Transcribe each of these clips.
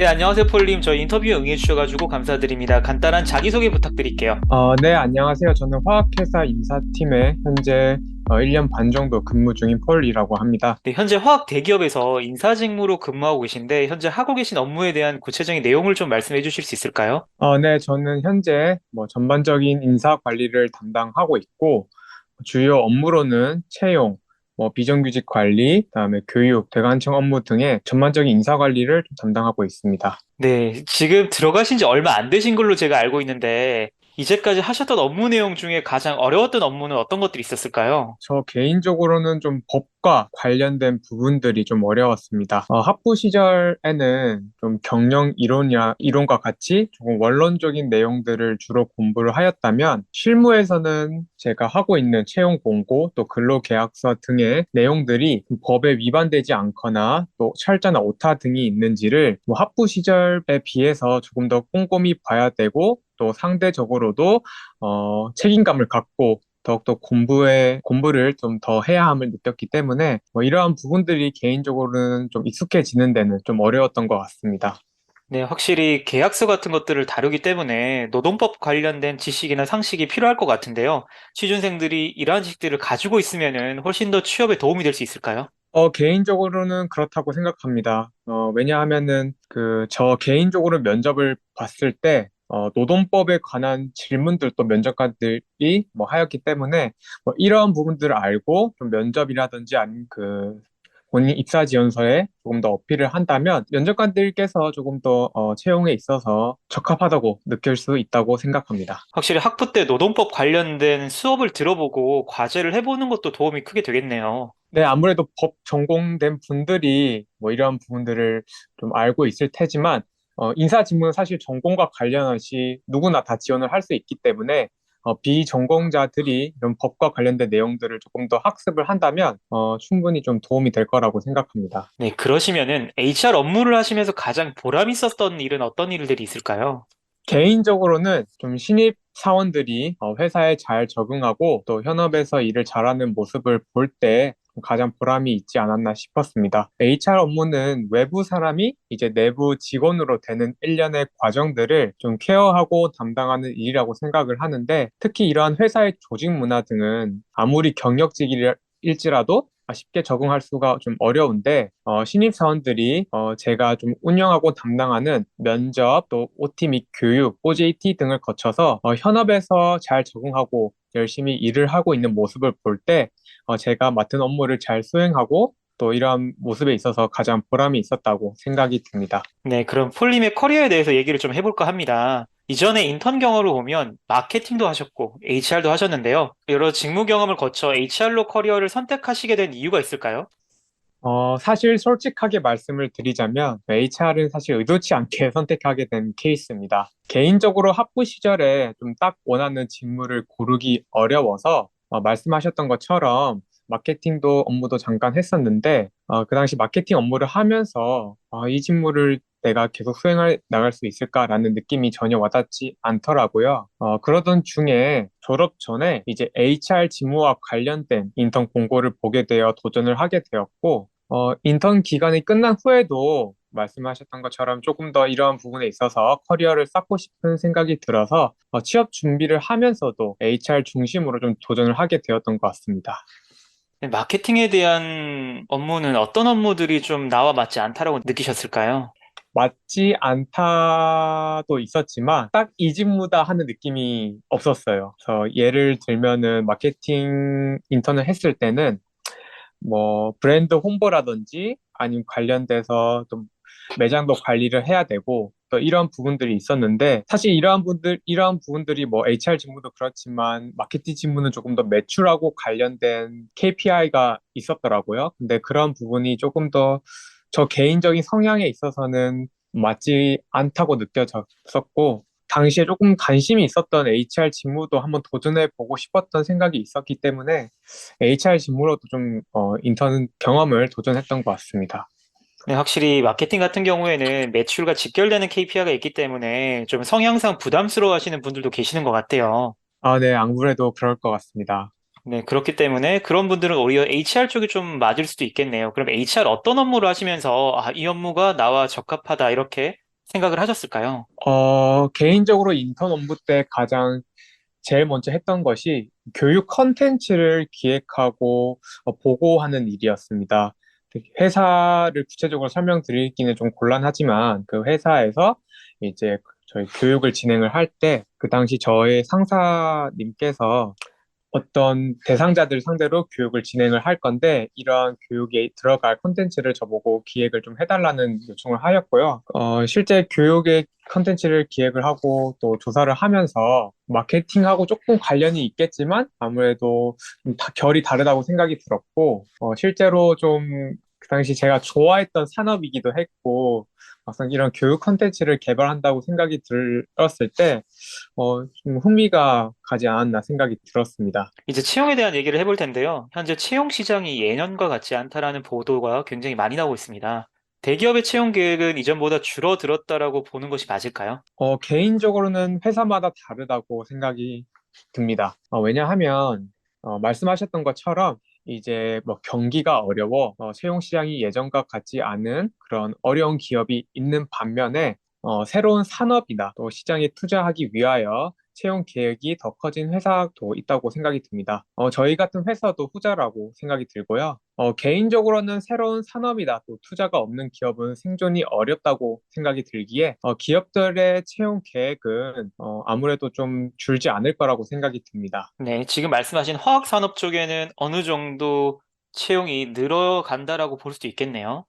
네, 안녕하세요, 폴님. 저희 인터뷰에 응해주셔가지고 감사드립니다. 간단한 자기소개 부탁드릴게요. 네, 안녕하세요. 저는 화학회사 인사팀에 현재 1년 반 정도 근무 중인 폴이라고 합니다. 네, 현재 화학 대기업에서 인사 직무로 근무하고 계신데, 현재 하고 계신 업무에 대한 구체적인 내용을 좀 말씀해 주실 수 있을까요? 네, 저는 현재 전반적인 인사 관리를 담당하고 있고, 주요 업무로는 채용, 비정규직 관리, 그다음에 교육, 대관청 업무 등의 전반적인 인사 관리를 좀 담당하고 있습니다. 네, 지금 들어가신 지 얼마 안 되신 걸로 제가 알고 있는데, 이제까지 하셨던 업무 내용 중에 가장 어려웠던 업무는 어떤 것들이 있었을까요? 저 개인적으로는 좀 법과 관련된 부분들이 좀 어려웠습니다. 학부 시절에는 좀 경영 이론과 같이 조금 원론적인 내용들을 주로 공부를 하였다면 실무에서는 제가 하고 있는 채용 공고 또 근로계약서 등의 내용들이 법에 위반되지 않거나 또 철자나 오타 등이 있는지를 학부 시절에 비해서 조금 더 꼼꼼히 봐야 되고 또 상대적으로도 책임감을 갖고 더욱더 공부를 좀 더 해야 함을 느꼈기 때문에 이러한 부분들이 개인적으로는 좀 익숙해지는 데는 좀 어려웠던 것 같습니다. 네, 확실히 계약서 같은 것들을 다루기 때문에 노동법 관련된 지식이나 상식이 필요할 것 같은데요. 취준생들이 이러한 지식들을 가지고 있으면은 훨씬 더 취업에 도움이 될 수 있을까요? 개인적으로는 그렇다고 생각합니다. 왜냐하면은 저 개인적으로 면접을 봤을 때 노동법에 관한 질문들도 면접관들이 하였기 때문에 이러한 부분들을 알고 좀 면접이라든지 아니면 본인 입사 지원서에 조금 더 어필을 한다면 면접관들께서 조금 더 채용에 있어서 적합하다고 느낄 수 있다고 생각합니다. 확실히 학부 때 노동법 관련된 수업을 들어보고 과제를 해보는 것도 도움이 크게 되겠네요. 네, 아무래도 법 전공된 분들이 이런 부분들을 좀 알고 있을 테지만, 인사 직무는 사실 전공과 관련없이 누구나 다 지원을 할 수 있기 때문에, 비전공자들이 이런 법과 관련된 내용들을 조금 더 학습을 한다면, 충분히 좀 도움이 될 거라고 생각합니다. 네, 그러시면은 HR 업무를 하시면서 가장 보람 있었던 일은 어떤 일들이 있을까요? 개인적으로는 좀 신입 사원들이 회사에 잘 적응하고 또 현업에서 일을 잘하는 모습을 볼 때 가장 보람이 있지 않았나 싶었습니다. HR 업무는 외부 사람이 이제 내부 직원으로 되는 일련의 과정들을 좀 케어하고 담당하는 일이라고 생각을 하는데 특히 이러한 회사의 조직 문화 등은 아무리 경력직일지라도 쉽게 적응할 수가 좀 어려운데 신입사원들이 제가 좀 운영하고 담당하는 면접 또 OT 및 교육, OJT 등을 거쳐서 현업에서 잘 적응하고 열심히 일을 하고 있는 모습을 볼 때 제가 맡은 업무를 잘 수행하고 또 이러한 모습에 있어서 가장 보람이 있었다고 생각이 듭니다. 네, 그럼 폴님의 커리어에 대해서 얘기를 좀 해볼까 합니다. 이전에 인턴 경험을 보면 마케팅도 하셨고 HR도 하셨는데요. 여러 직무 경험을 거쳐 HR로 커리어를 선택하시게 된 이유가 있을까요? 사실 솔직하게 말씀을 드리자면 HR은 사실 의도치 않게 선택하게 된 케이스입니다. 개인적으로 학부 시절에 좀 딱 원하는 직무를 고르기 어려워서 말씀하셨던 것처럼 마케팅도 업무도 잠깐 했었는데 그 당시 마케팅 업무를 하면서 이 직무를 내가 계속 수행해 나갈 수 있을까라는 느낌이 전혀 와닿지 않더라고요. 그러던 중에 졸업 전에 이제 HR 직무와 관련된 인턴 공고를 보게 되어 도전을 하게 되었고 인턴 기간이 끝난 후에도 말씀하셨던 것처럼 조금 더 이러한 부분에 있어서 커리어를 쌓고 싶은 생각이 들어서 취업 준비를 하면서도 HR 중심으로 좀 도전을 하게 되었던 것 같습니다. 네, 마케팅에 대한 업무는 어떤 업무들이 좀 나와 맞지 않다라고 느끼셨을까요? 맞지 않다도 있었지만 딱 이 직무다 하는 느낌이 없었어요. 그래서 예를 들면은 마케팅 인턴을 했을 때는 브랜드 홍보라든지 아니면 관련돼서 좀 매장도 관리를 해야 되고 또 이런 부분들이 있었는데 사실 이러한 부분들이 HR 직무도 그렇지만 마케팅 직무는 조금 더 매출하고 관련된 KPI가 있었더라고요. 근데 그런 부분이 조금 더 저 개인적인 성향에 있어서는 맞지 않다고 느껴졌었고 당시에 조금 관심이 있었던 HR 직무도 한번 도전해 보고 싶었던 생각이 있었기 때문에 HR 직무로도 좀 인턴 경험을 도전했던 것 같습니다. 네, 확실히 마케팅 같은 경우에는 매출과 직결되는 KPI가 있기 때문에 좀 성향상 부담스러워 하시는 분들도 계시는 것 같아요. 네, 아무래도 그럴 것 같습니다. 네, 그렇기 때문에 그런 분들은 오히려 HR 쪽이 좀 맞을 수도 있겠네요. 그럼 HR 어떤 업무를 하시면서 이 업무가 나와 적합하다 이렇게 생각을 하셨을까요? 개인적으로 인턴 업무 때 가장 제일 먼저 했던 것이 교육 컨텐츠를 기획하고 보고하는 일이었습니다. 회사를 구체적으로 설명드리기는 좀 곤란하지만 그 회사에서 이제 저희 교육을 진행을 할 때 그 당시 저의 상사님께서 어떤 대상자들 상대로 교육을 진행을 할 건데 이러한 교육에 들어갈 콘텐츠를 저보고 기획을 좀 해달라는 요청을 하였고요. 실제 교육의 콘텐츠를 기획을 하고 또 조사를 하면서 마케팅하고 조금 관련이 있겠지만 아무래도 다 결이 다르다고 생각이 들었고 실제로 좀 그 당시 제가 좋아했던 산업이기도 했고 막상 이런 교육 콘텐츠를 개발한다고 생각이 들었을 때 좀 흥미가 가지 않았나 생각이 들었습니다. 이제 채용에 대한 얘기를 해볼 텐데요. 현재 채용 시장이 예년과 같지 않다라는 보도가 굉장히 많이 나오고 있습니다. 대기업의 채용 계획은 이전보다 줄어들었다라고 보는 것이 맞을까요? 개인적으로는 회사마다 다르다고 생각이 듭니다. 왜냐하면, 말씀하셨던 것처럼 이제 뭐 경기가 어려워, 채용 시장이 예전과 같지 않은 그런 어려운 기업이 있는 반면에, 새로운 산업이나 또 시장에 투자하기 위하여 채용 계획이 더 커진 회사도 있다고 생각이 듭니다. 저희 같은 회사도 후자라고 생각이 들고요. 개인적으로는 새로운 산업이나 또 투자가 없는 기업은 생존이 어렵다고 생각이 들기에 기업들의 채용 계획은 아무래도 좀 줄지 않을 거라고 생각이 듭니다. 네, 지금 말씀하신 화학 산업 쪽에는 어느 정도 채용이 늘어간다라고 볼 수도 있겠네요.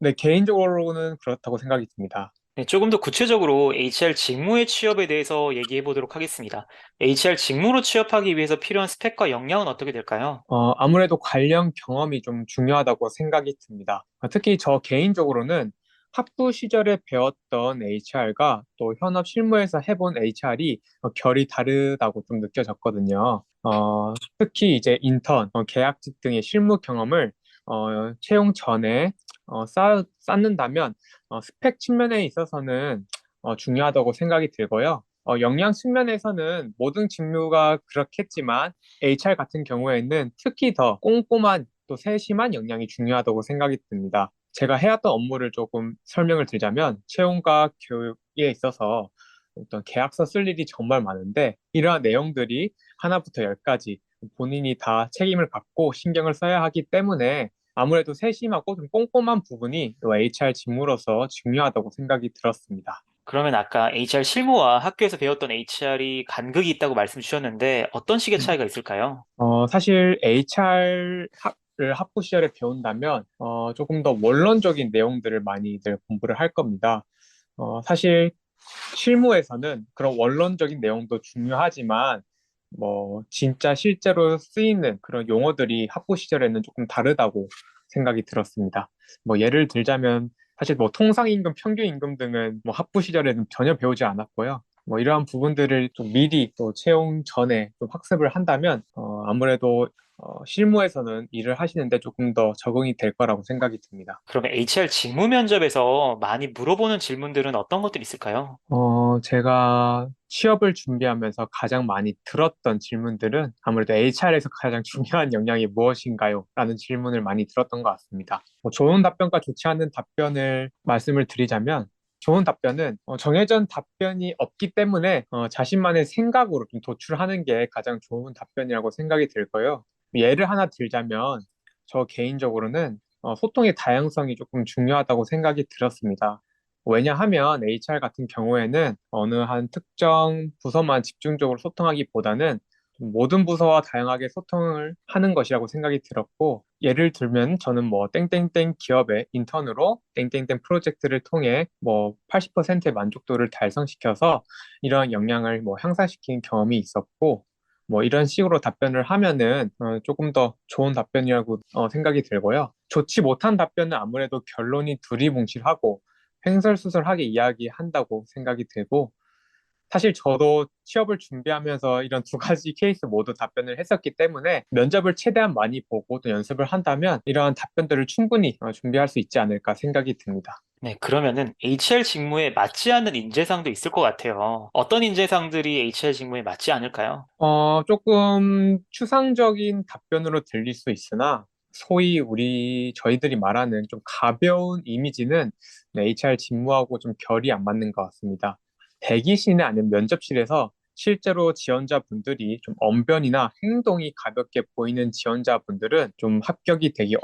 네, 개인적으로는 그렇다고 생각이 듭니다. 네, 조금 더 구체적으로 HR 직무의 취업에 대해서 얘기해 보도록 하겠습니다. HR 직무로 취업하기 위해서 필요한 스펙과 역량은 어떻게 될까요? 아무래도 관련 경험이 좀 중요하다고 생각이 듭니다. 특히 저 개인적으로는 학부 시절에 배웠던 HR과 또 현업 실무에서 해본 HR이 결이 다르다고 좀 느껴졌거든요. 특히 이제 인턴, 계약직 등의 실무 경험을 채용 전에 쌓는다면 스펙 측면에 있어서는 중요하다고 생각이 들고요. 역량 측면에서는 모든 직무가 그렇겠지만 HR 같은 경우에는 특히 더 꼼꼼한 또 세심한 역량이 중요하다고 생각이 듭니다. 제가 해왔던 업무를 조금 설명을 드리자면 채용과 교육에 있어서 어떤 계약서 쓸 일이 정말 많은데 이러한 내용들이 하나부터 열까지 본인이 다 책임을 갖고 신경을 써야 하기 때문에 아무래도 세심하고 좀 꼼꼼한 부분이 HR 직무로서 중요하다고 생각이 들었습니다. 그러면 아까 HR 실무와 학교에서 배웠던 HR이 간극이 있다고 말씀 주셨는데 어떤 식의 차이가 있을까요? 사실 HR을 학부 시절에 배운다면 조금 더 원론적인 내용들을 많이들 공부를 할 겁니다. 사실 실무에서는 그런 원론적인 내용도 중요하지만 뭐 진짜 실제로 쓰이는 그런 용어들이 학부 시절에는 조금 다르다고 생각이 들었습니다. 뭐 예를 들자면 사실 뭐 통상임금, 평균임금 등은 뭐 학부 시절에는 전혀 배우지 않았고요. 뭐 이러한 부분들을 좀 미리 또 채용 전에 좀 학습을 한다면 아무래도 실무에서는 일을 하시는데 조금 더 적응이 될 거라고 생각이 듭니다. 그러면 HR 직무 면접에서 많이 물어보는 질문들은 어떤 것들이 있을까요? 제가 취업을 준비하면서 가장 많이 들었던 질문들은 아무래도 HR에서 가장 중요한 역량이 무엇인가요? 라는 질문을 많이 들었던 것 같습니다. 좋은 답변과 좋지 않은 답변을 말씀을 드리자면 좋은 답변은 정해진 답변이 없기 때문에 자신만의 생각으로 좀 도출하는 게 가장 좋은 답변이라고 생각이 들고요. 예를 하나 들자면 저 개인적으로는 소통의 다양성이 조금 중요하다고 생각이 들었습니다. 왜냐하면 HR 같은 경우에는 어느 한 특정 부서만 집중적으로 소통하기보다는 좀 모든 부서와 다양하게 소통을 하는 것이라고 생각이 들었고, 예를 들면 저는 뭐 땡땡땡 기업의 인턴으로 땡땡땡 프로젝트를 통해 뭐 80%의 만족도를 달성시켜서 이러한 역량을 뭐 향상시킨 경험이 있었고, 뭐 이런 식으로 답변을 하면은 조금 더 좋은 답변이라고 생각이 들고요. 좋지 못한 답변은 아무래도 결론이 두리뭉실하고 횡설수설하게 이야기한다고 생각이 들고, 사실 저도 취업을 준비하면서 이런 두 가지 케이스 모두 답변을 했었기 때문에 면접을 최대한 많이 보고 또 연습을 한다면 이러한 답변들을 충분히 준비할 수 있지 않을까 생각이 듭니다. 네, 그러면은 HR 직무에 맞지 않는 인재상도 있을 것 같아요. 어떤 인재상들이 HR 직무에 맞지 않을까요? 조금 추상적인 답변으로 들릴 수 있으나 소위 저희들이 말하는 좀 가벼운 이미지는 HR 직무하고 좀 결이 안 맞는 것 같습니다. 대기실이나 아니면 면접실에서 실제로 지원자분들이 좀 언변이나 행동이 가볍게 보이는 지원자분들은 좀 합격이 되게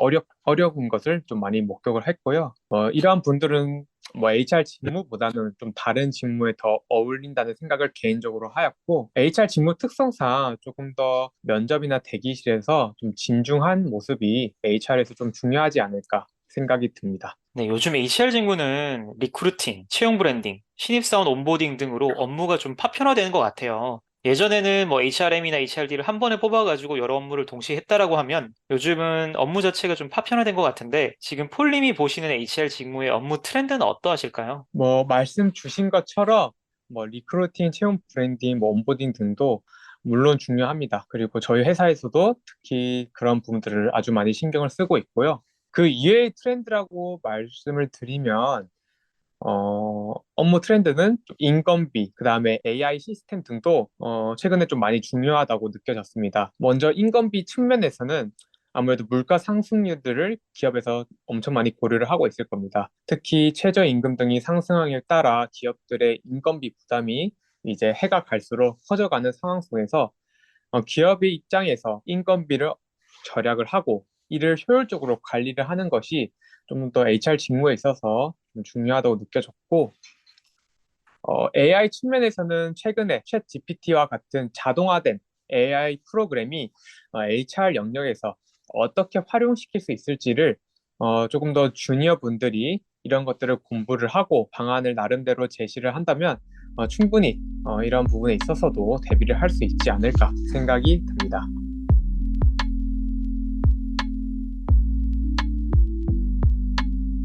어려운 것을 좀 많이 목격을 했고요. 이러한 분들은 HR 직무보다는 좀 다른 직무에 더 어울린다는 생각을 개인적으로 하였고, HR 직무 특성상 조금 더 면접이나 대기실에서 좀 진중한 모습이 HR에서 좀 중요하지 않을까 생각이 듭니다. 네, 요즘 HR 직무는 리크루팅, 채용 브랜딩, 신입사원 온보딩 등으로 업무가 좀 파편화되는 것 같아요. 예전에는 뭐 HRM이나 HRD를 한 번에 뽑아가지고 여러 업무를 동시에 했다라고 하면 요즘은 업무 자체가 좀 파편화된 것 같은데 지금 폴님이 보시는 HR 직무의 업무 트렌드는 어떠하실까요? 말씀 주신 것처럼 리크루팅, 채용 브랜딩, 온보딩 등도 물론 중요합니다. 그리고 저희 회사에서도 특히 그런 부분들을 아주 많이 신경을 쓰고 있고요. 그 이외의 트렌드라고 말씀을 드리면 업무 트렌드는 좀 인건비, 그 다음에 AI 시스템 등도 최근에 좀 많이 중요하다고 느껴졌습니다. 먼저 인건비 측면에서는 아무래도 물가 상승률들을 기업에서 엄청 많이 고려를 하고 있을 겁니다. 특히 최저임금 등이 상승하에 따라 기업들의 인건비 부담이 이제 해가 갈수록 커져가는 상황 속에서 기업의 입장에서 인건비를 절약을 하고 이를 효율적으로 관리를 하는 것이 좀 더 HR 직무에 있어서 좀 중요하다고 느껴졌고, AI 측면에서는 최근에 챗 GPT와 같은 자동화된 AI 프로그램이 HR 영역에서 어떻게 활용시킬 수 있을지를 조금 더 주니어 분들이 이런 것들을 공부를 하고 방안을 나름대로 제시를 한다면 충분히 이런 부분에 있어서도 대비를 할 수 있지 않을까 생각이 듭니다.